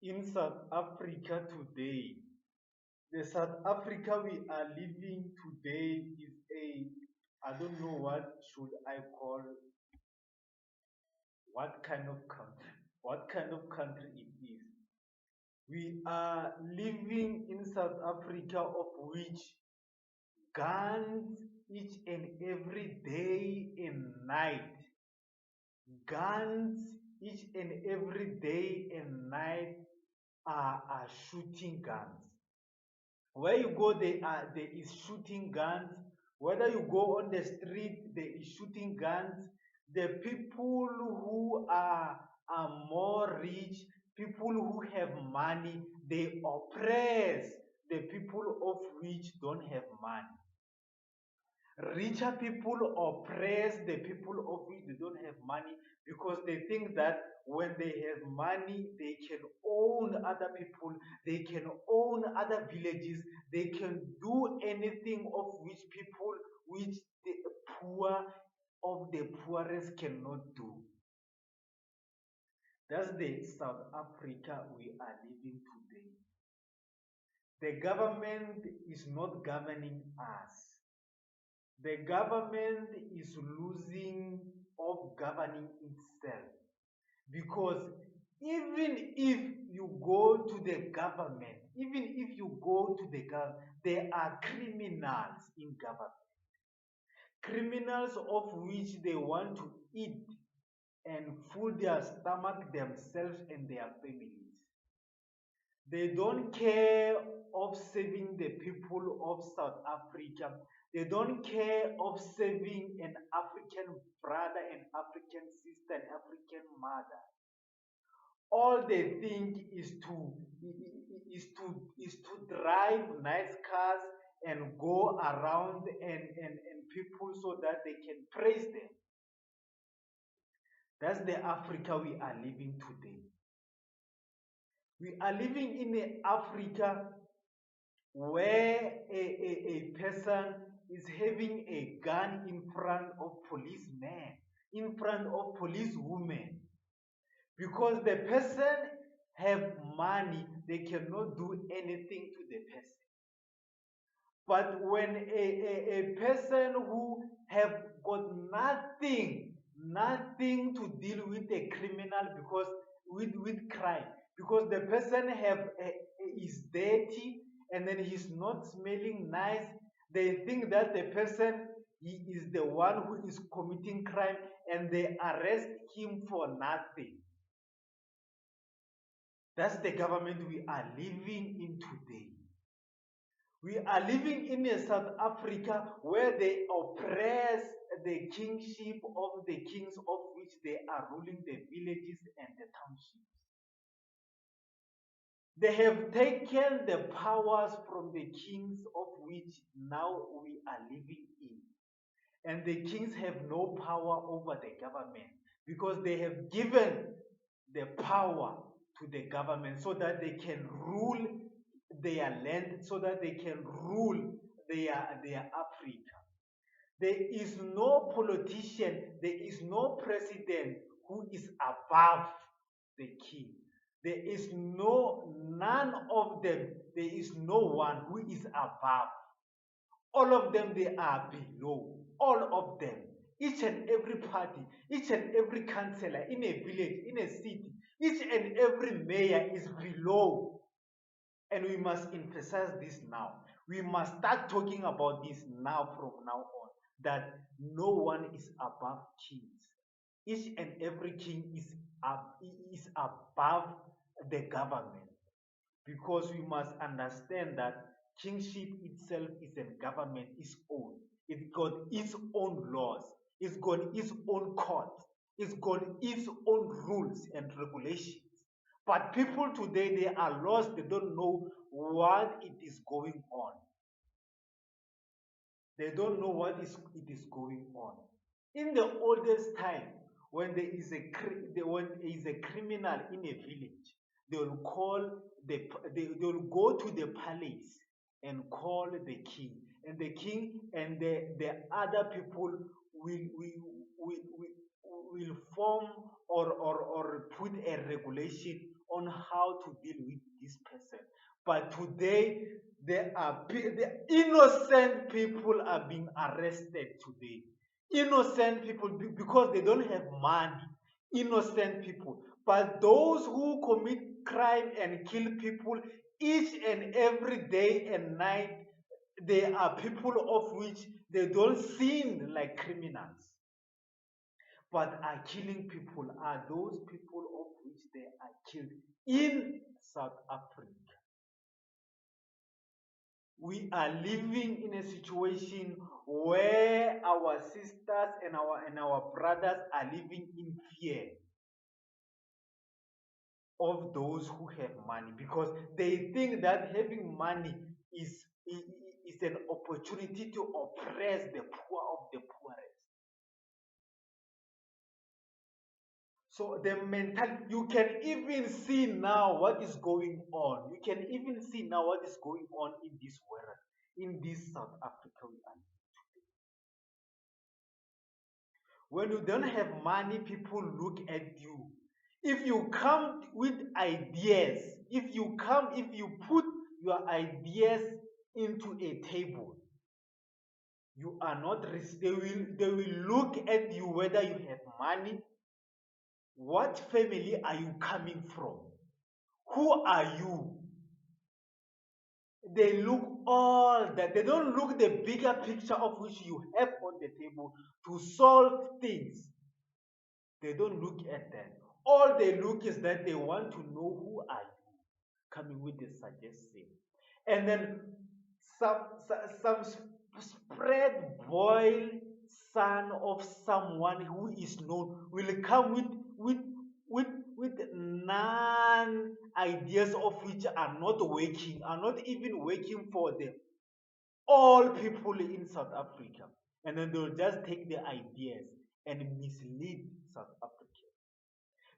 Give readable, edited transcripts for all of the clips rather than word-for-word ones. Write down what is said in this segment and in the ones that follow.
In South Africa today, the South Africa we are living today is I don't know what should I call, what kind of country, what kind of country it is. We are living in South Africa of which guns each and every day and night, guns each and every day and night are shooting guns. Where you go, there is shooting guns. Whether you go on the street, there is shooting guns. The people who are more rich, people who have money, they oppress the people of which don't have money. Richer people oppress the people of which they don't have money because they think that when they have money, they can own other people, they can own other villages, they can do anything of which people, which the poor of the poorest cannot do. That's the South Africa we are living today. The government is not governing us. The government is losing of governing itself because even if you go to the government, even if you go to the government, there are criminals in government, criminals of which they want to eat and fill their stomach themselves and their families. They don't care of saving the people of South Africa. They don't care of saving an African brother, an African sister, an African mother. All they think is to drive nice cars and go around and people so that they can praise them. That's the Africa we are living today. We are living in an Africa where a person is having a gun in front of policemen, in front of policewomen, because the person have money, they cannot do anything to the person. But when a person who have got nothing to deal with a criminal because with crime, because the person is dirty and then he's not smelling nice, they think that the person he is the one who is committing crime and they arrest him for nothing. That's the government we are living in today. We are living in a South Africa where they oppress the kingship of the kings of which they are ruling the villages and the townships. They have taken the powers from the kings of which now we are living in. And the kings have no power over the government because they have given the power to the government so that they can rule their land, so that they can rule their Africa. There is no politician, there is no president who is above the king. There is none of them, there is no one who is above. All of them, they are below. All of them. Each and every party, each and every councillor in a village, in a city, each and every mayor is below. And we must emphasize this now. We must start talking about this now from now on. That no one is above kings. Each and every king is above the government. Because we must understand that kingship itself is a government its own. It's got its own laws. It's got its own courts. It's got its own rules and regulations. But people today, they are lost. They don't know what it is going on. They don't know it is going on. In the oldest time, when there is a criminal in a village, they will call they will go to the palace and call the king, and the king and the other people will form or put a regulation on how to deal with this person. But today, the innocent people are being arrested today. Innocent people because they don't have money. Innocent people. But those who commit crime and kill people each and every day and night, they are people of which they don't seem like criminals but are killing people are those people of which they are killed in South Africa. We are living in a situation where our sisters and our brothers are living in fear of those who have money because they think that having money is an opportunity to oppress the poor of the poorest. So the mental, you can even see now what is going on. You can even see now what is going on in this world, in this South Africa we are. When you don't have money, people look at you. If you come with ideas, if you put your ideas into a table, you are not they will look at you whether you have money, what family are you coming from, who are you. They look all that. They don't look the bigger picture of which you have on the table to solve things. They don't look at that. All they look is that they want to know who are you coming with the suggestion. And then some spread boil son of someone who is known will come with with with non ideas of which are not working, are not even working for the all people in South Africa. And then they'll just take the ideas and mislead South Africa,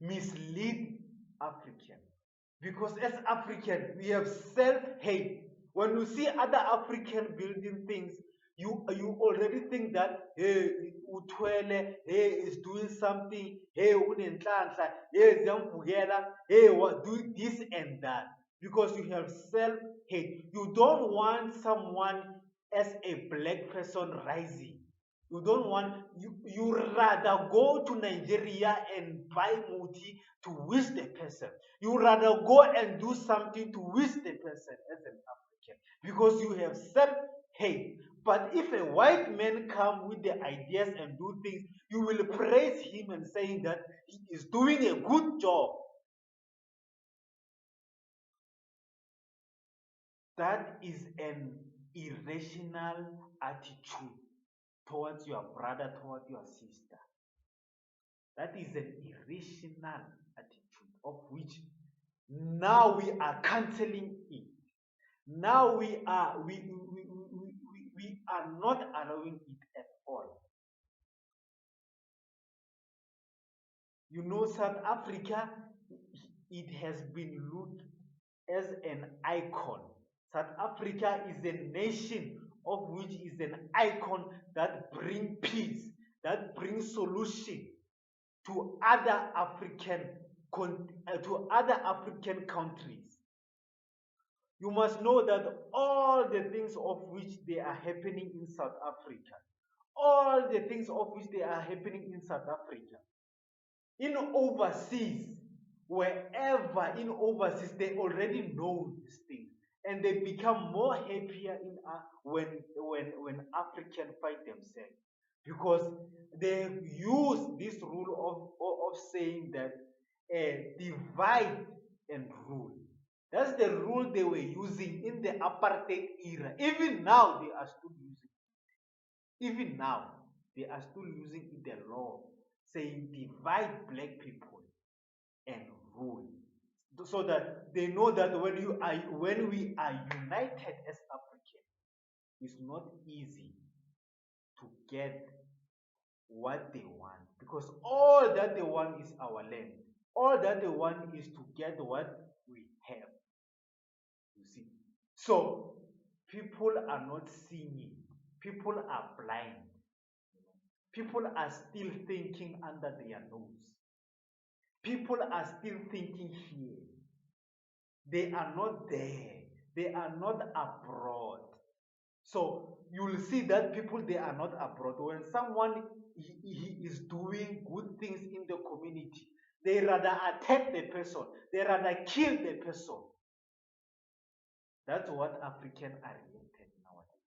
mislead African. Because as African, we have self-hate. When you see other African building things, you already think that hey Utwele, hey is doing something, hey unenhlanhla, hey ziyamvukela, hey what do this and that. Because you have self-hate. You don't want someone as a black person rising. You don't want you rather go to Nigeria and buy muti to wish the person. You rather go and do something to wish the person as an African because you have self-hate. But if a white man come with the ideas and do things, you will praise him and saying that he is doing a good job. That is an irrational attitude towards your brother, towards your sister. That is an irrational attitude of which now we are canceling it. Now we are not allowing it at all. You know, South Africa, it has been looked as an icon. South Africa is a nation of which is an icon that brings peace, that brings solution to to other African countries. You must know that all the things of which they are happening in South Africa, all the things of which they are happening in South Africa, in overseas, wherever in overseas, they already know these things, and they become more happier in when Africans find themselves, because they use this rule of saying that divide and rule. That's the rule they were using in the apartheid era. Even now, they are still using. Even now, they are still using in the law, saying divide black people and rule, so that they know that when we are united as Africans, it's not easy to get what they want because all that they want is our land. All that they want is to get what we have. You see, so people are not seeing. People are blind. People are still thinking under their nose. People are still thinking here. They are not there. They are not abroad. So you will see that people, they are not abroad. When someone he is doing good things in the community, they rather attack the person. They rather kill the person. That's what African are reacted nowadays.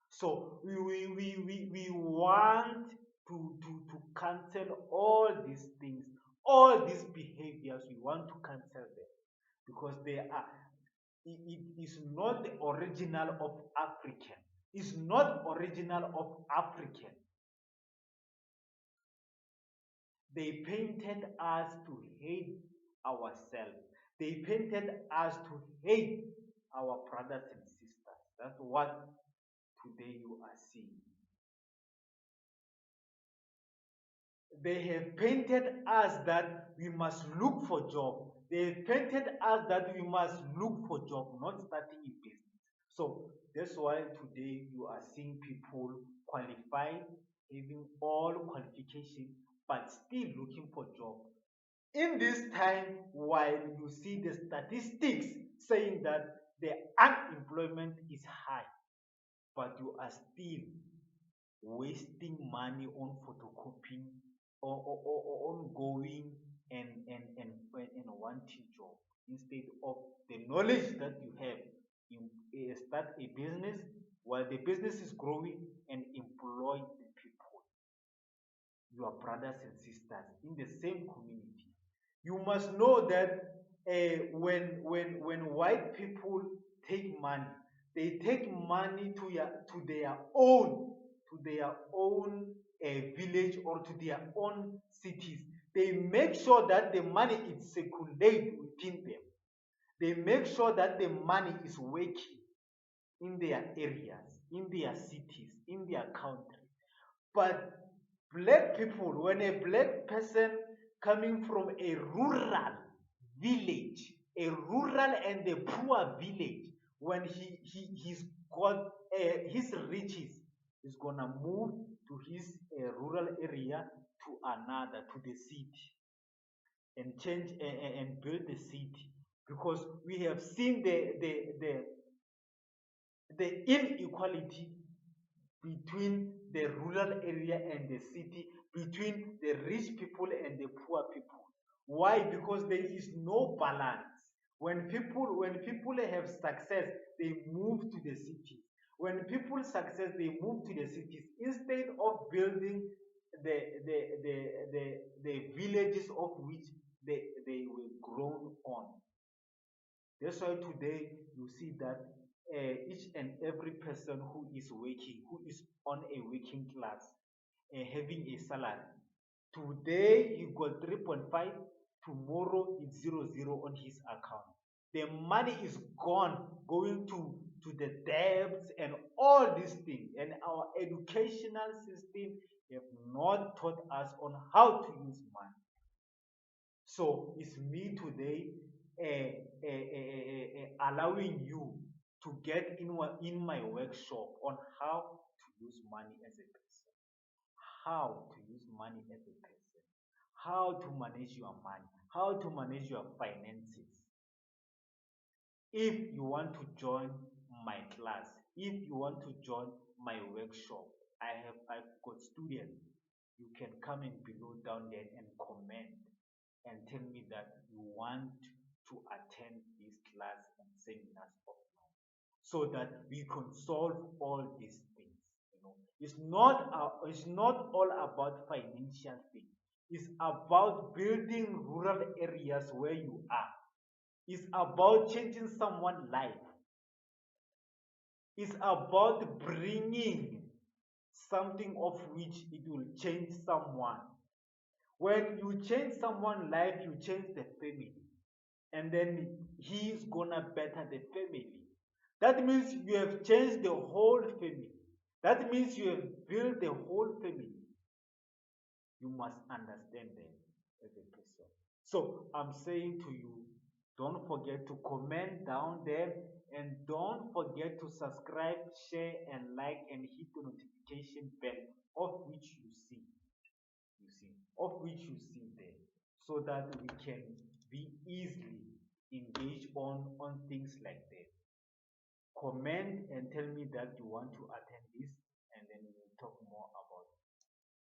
So we want to cancel all these things, all these behaviors. We want to cancel them because they are, it is not the original of African. It's not original of African. They painted us to hate ourselves. They painted us to hate our brothers and sisters. That's what today you are seeing. They have painted us that we must look for job. They have painted us that we must look for job, not starting a business. So that's why today you are seeing people qualified, having all qualification, but still looking for job. In this time, while you see the statistics saying that the unemployment is high, but you are still wasting money on photocopying or on going and wanting job instead of the knowledge that you have in start a business while the business is growing and employ the people, your brothers and sisters in the same community. You must know that when white people take money, they take money to their own village or to their own cities. They make sure that the money is circulate within them. They make sure that the money is working in their areas, in their cities, in their country. But black people, when a black person coming from a rural and a poor village, when he's got his riches, he's gonna move to his rural area to another to the city and change and build the city because we have seen the inequality between the rural area and the city, between the rich people and the poor people. Why? Because there is no balance. When people have success, they move to the cities. When people success, they move to the cities instead of building the the the the, the villages of which they were grown on. That's why today you see that each and every person who is working, who is on a working class, having a salary, today you got 3.5, tomorrow it's 0 0 on his account. The money is gone, going to the debts and all these things. And our educational system have not taught us on how to use money. So it's me today allowing you to get in my workshop on how to use money as a person, how to use money as a person, how to manage your money, how to manage your finances. If you want to join my class, if you want to join my workshop, I've got students. You can come in below down there and comment and tell me that you want to attend this class and seminars offline so that we can solve all these things. It's not all about financial things. It's about building rural areas where you are. It's about changing someone's life. It's about bringing something of which it will change someone. When you change someone's life, you change the family. And then he's gonna better the family. That means you have changed the whole family. That means you have built the whole family. You must understand them as a person. So I'm saying to you, don't forget to comment down there and don't forget to subscribe, share, and like and hit the notification bell of which you see. Of which you see there. so that we can be easily engaged on things like that. Comment and tell me that you want to attend